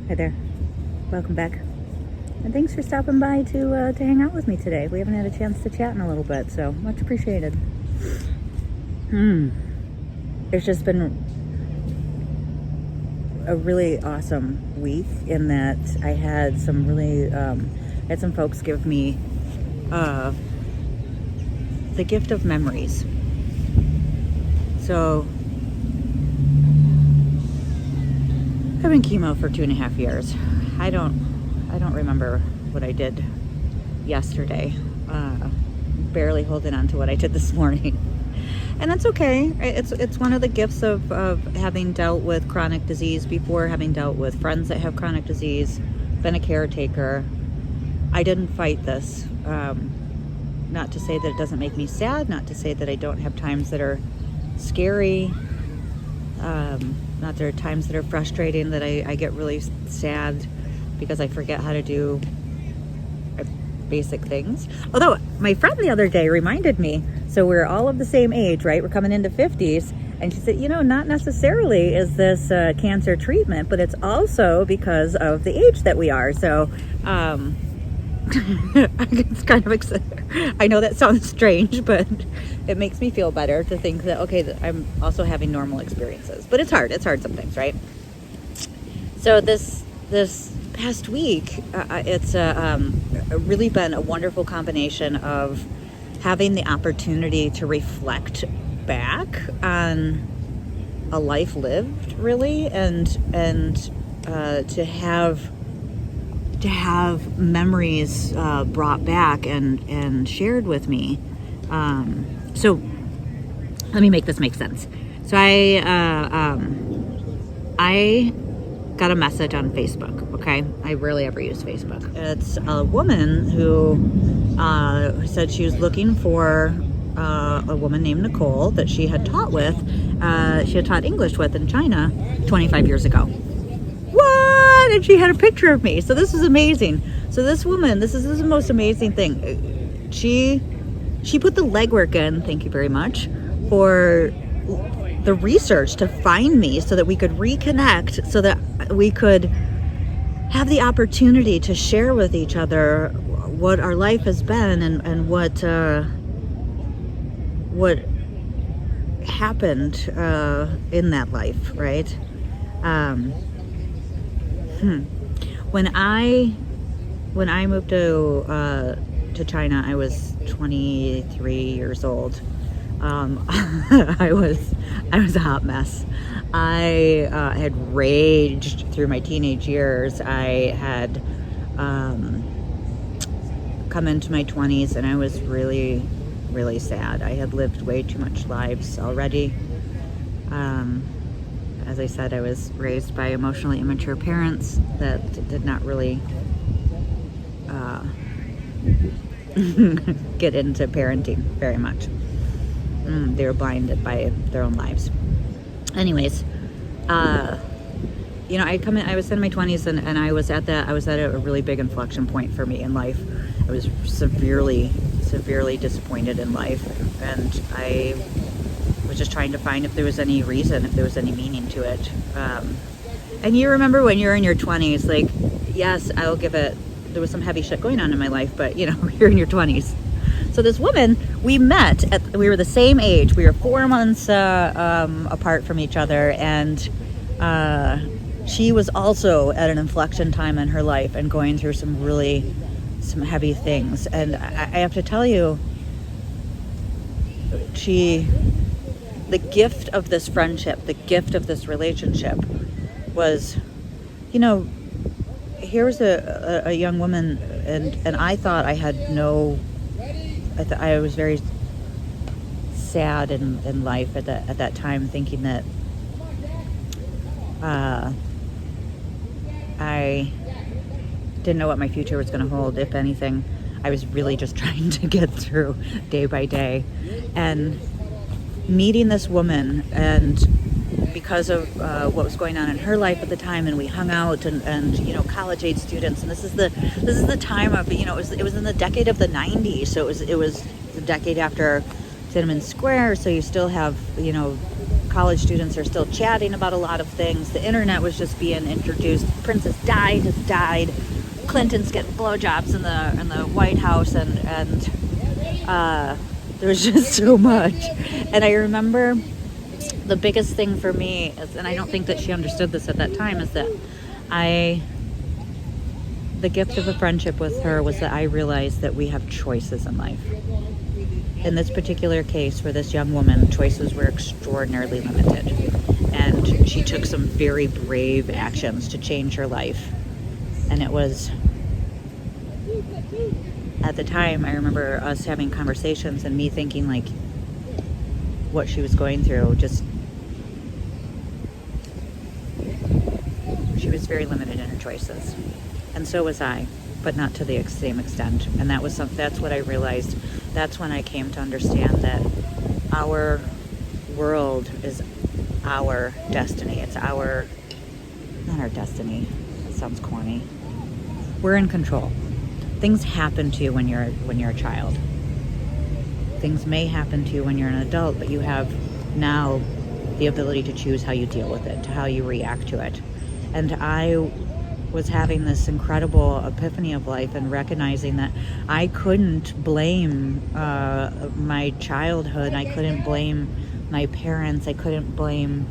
Hi there. Welcome back. And thanks for stopping by to hang out with me today. We haven't had a chance to chat in a little bit, so much appreciated. It's just been a really awesome week in that I had some folks give me the gift of memories. So I've been chemo for 2.5 years. I don't remember what I did yesterday. Barely holding on to what I did this morning. And that's okay. It's one of the gifts of having dealt with chronic disease before, having dealt with friends that have chronic disease, been a caretaker. I didn't fight this. Not to say that it doesn't make me sad, not to say that I don't have times that are scary, not there are times that are frustrating, that I get really sad because I forget how to do basic things. Although my friend the other day reminded me, so we're all of the same age, right? We're coming into 50s. And she said, not necessarily is this cancer treatment, but it's also because of the age that we are. So it's kind of I know that sounds strange, but it makes me feel better to think that, okay, that I'm also having normal experiences. But it's hard sometimes, right? So this past week, it's really been a wonderful combination of having the opportunity to reflect back on a life lived, really, and to have memories brought back and shared with me. So let me make this make sense. So I got a message on Facebook. Okay, I rarely ever use Facebook. It's a woman who said she was looking for a woman named Nicole that she had taught with. She had taught English with in China 25 years ago. What? And she had a picture of me. So this is amazing. So this woman, this is the most amazing thing. She put the legwork in, thank you very much, for the research to find me so that we could reconnect, so that we could have the opportunity to share with each other what our life has been and what happened in that life, right? When I moved to China, I was 23 years old. I was a hot mess. I had raged through my teenage years. I had come into my 20s and I was really, really sad. I had lived way too much lives already. As I said, I was raised by emotionally immature parents that did not really get into parenting very much. They were blinded by their own lives. Anyways, I was in my 20s and I was at a really big inflection point for me in life. I was severely disappointed in life, and I was just trying to find if there was any reason, if there was any meaning to it. And you remember when you're in your 20s, like, yes, I'll give it, there was some heavy shit going on in my life, but you're in your 20s. So this woman, we were the same age. We were 4 months apart from each other, and she was also at an inflection time in her life and going through some heavy things. And I have to tell you, the gift of this friendship, the gift of this relationship was, here was a young woman, and I thought I had I was very sad in life at that time, thinking that I didn't know what my future was going to hold, if anything. I was really just trying to get through day by day. And meeting this woman, and because of what was going on in her life at the time, and we hung out, and college age students, and this is the time of, it was in the decade of the 90s, so it was the decade after Tiananmen Square, so you still have college students are still chatting about a lot of things. The internet was just being introduced. Princess Di just died. Clinton's getting blowjobs in the White House, and there was just so much. And I remember the biggest thing for me is, and I don't think that she understood this at that time, is that the gift of a friendship with her was that I realized that we have choices in life. In this particular case, for this young woman, choices were extraordinarily limited. And she took some very brave actions to change her life. And it was, at the time, I remember us having conversations and me thinking, like, what she was going through, just, she was very limited in her choices. And so was I, but not to the same extent. And that's what I realized. That's when I came to understand that our world is our destiny. It's our, not our destiny. That sounds corny. We're in control. Things happen to you when you're a child. Things may happen to you when you're an adult, but you have now the ability to choose how you deal with it, to how you react to it. And I was having this incredible epiphany of life and recognizing that I couldn't blame my childhood. I couldn't blame my parents. I couldn't blame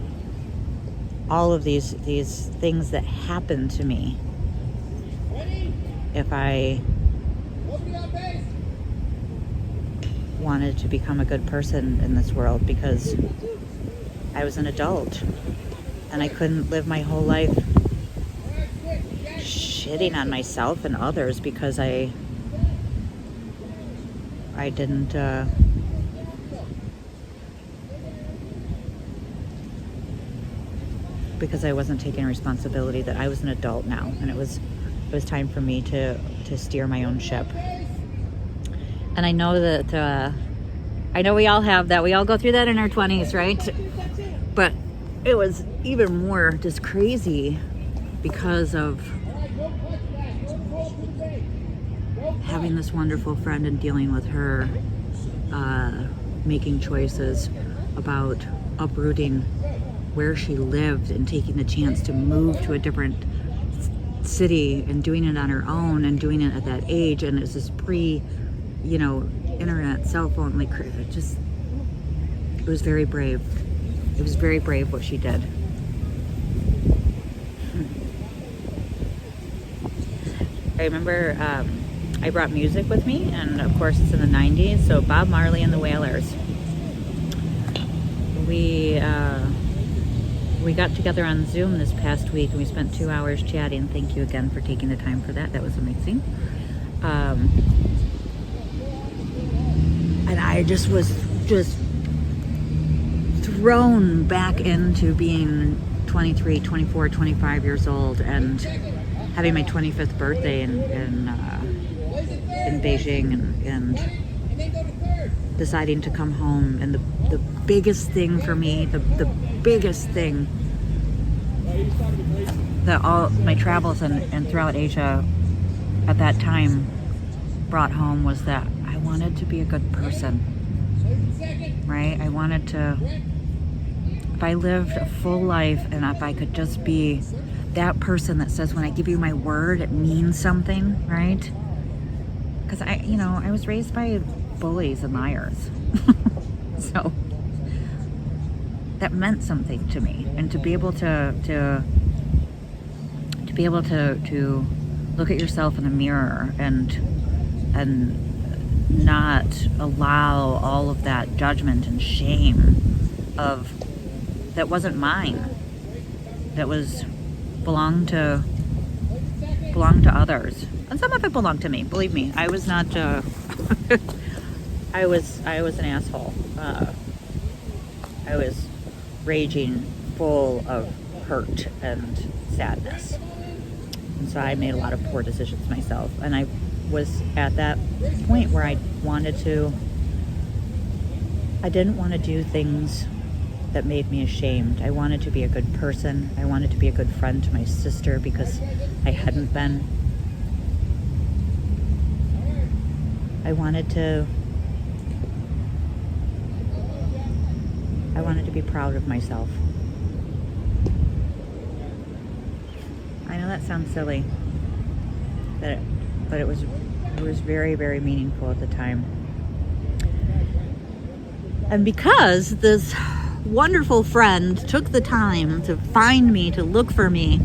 all of these things that happened to me if I wanted to become a good person in this world, because I was an adult and I couldn't live my whole life shitting on myself and others because I didn't because I wasn't taking responsibility that I was an adult now, and it was time for me to steer my own ship. And I know that I know we all have that. We all go through that in our 20s, right? But it was even more just crazy because of having this wonderful friend and dealing with her, making choices about uprooting where she lived and taking the chance to move to a different city and doing it on her own and doing it at that age. And it's this internet, cell phone, like, it was very brave. It was very brave what she did. I remember I brought music with me, and of course it's in the 90s, so Bob Marley and the Wailers. We got together on Zoom this past week and we spent 2 hours chatting. Thank you again for taking the time for that. That was amazing. And I just was thrown back into being 23, 24, 25 years old and having my 25th birthday in Beijing and deciding to come home. And the biggest thing for me, the biggest thing that all my travels and throughout Asia at that time brought home was that I wanted to be a good person, right? I wanted to, if I lived a full life and if I could just be that person that says, when I give you my word, it means something, right? Because I was raised by bullies and liars. So that meant something to me. And to be able to look at yourself in the mirror and not allow all of that judgment and shame that wasn't mine, that belonged to others, and some of it belonged to me. Believe me, I was not. I was an asshole. I was raging, full of hurt and sadness, and so I made a lot of poor decisions myself. And I was at that point where I didn't want to do things that made me ashamed. I wanted to be a good person. I wanted to be a good friend to my sister because I hadn't been. I wanted to I wanted to be proud of myself. I know that sounds silly, but it was very, very meaningful at the time. And because this wonderful friend took the time to find me, to look for me,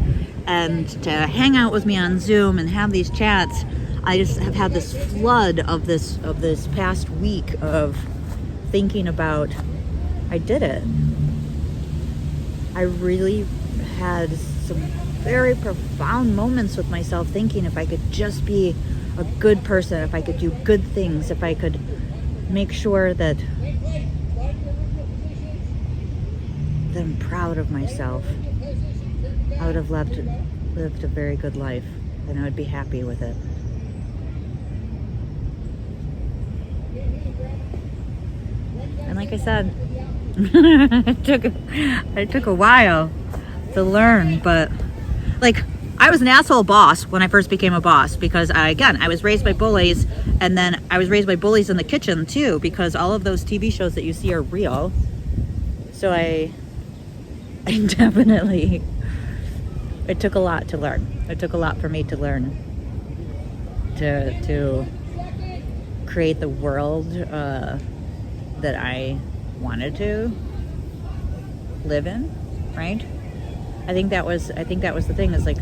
and to hang out with me on Zoom and have these chats, I just have had this flood of this past week of thinking about, I did it. I really had some very profound moments with myself thinking, if I could just be a good person, if I could do good things, if I could make sure that I'm proud of myself, I would have lived a very good life, and I would be happy with it. And like I said, it took a while to learn, but like, I was an asshole boss when I first became a boss, because I was raised by bullies, and then I was raised by bullies in the kitchen too, because all of those TV shows that you see are real. So I definitely, it took a lot to learn. It took a lot for me to learn to create the world that I wanted to live in, right? I think that was the thing, is like,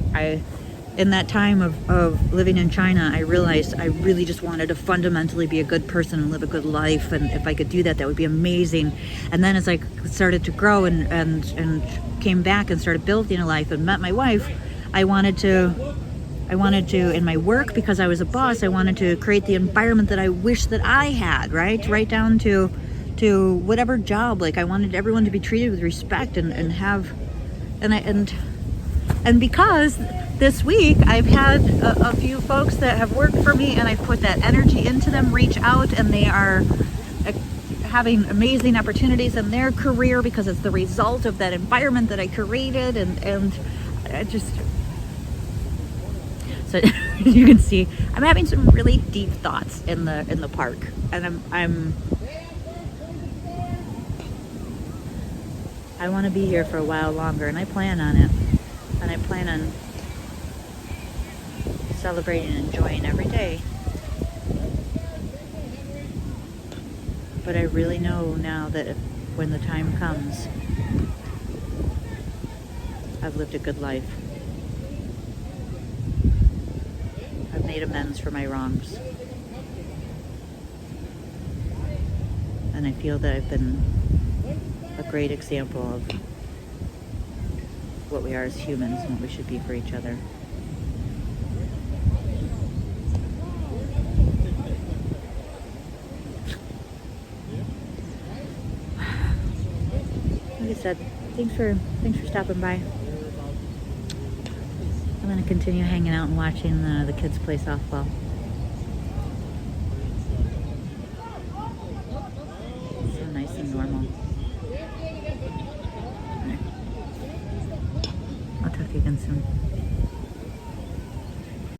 in that time of living in China, I realized I really just wanted to fundamentally be a good person and live a good life, and if I could do that, that would be amazing. And then as I started to grow and came back and started building a life and met my wife, I wanted to, in my work, because I was a boss, I wanted to create the environment that I wish that I had, right down to whatever job. Like, I wanted everyone to be treated with respect and have, and because this week I've had a few folks that have worked for me, and I've put that energy into them, reach out, and they are having amazing opportunities in their career because it's the result of that environment that I created, and I just, so you can see I'm having some really deep thoughts in the park, and I want to be here for a while longer, and I plan on it. And I plan on celebrating and enjoying every day. But I really know now that when the time comes, I've lived a good life. I've made amends for my wrongs. And I feel that I've been a great example of what we are as humans and what we should be for each other. Like I said, thanks for stopping by. I'm going to continue hanging out and watching the kids play softball. So nice and normal. I'll talk to you again soon.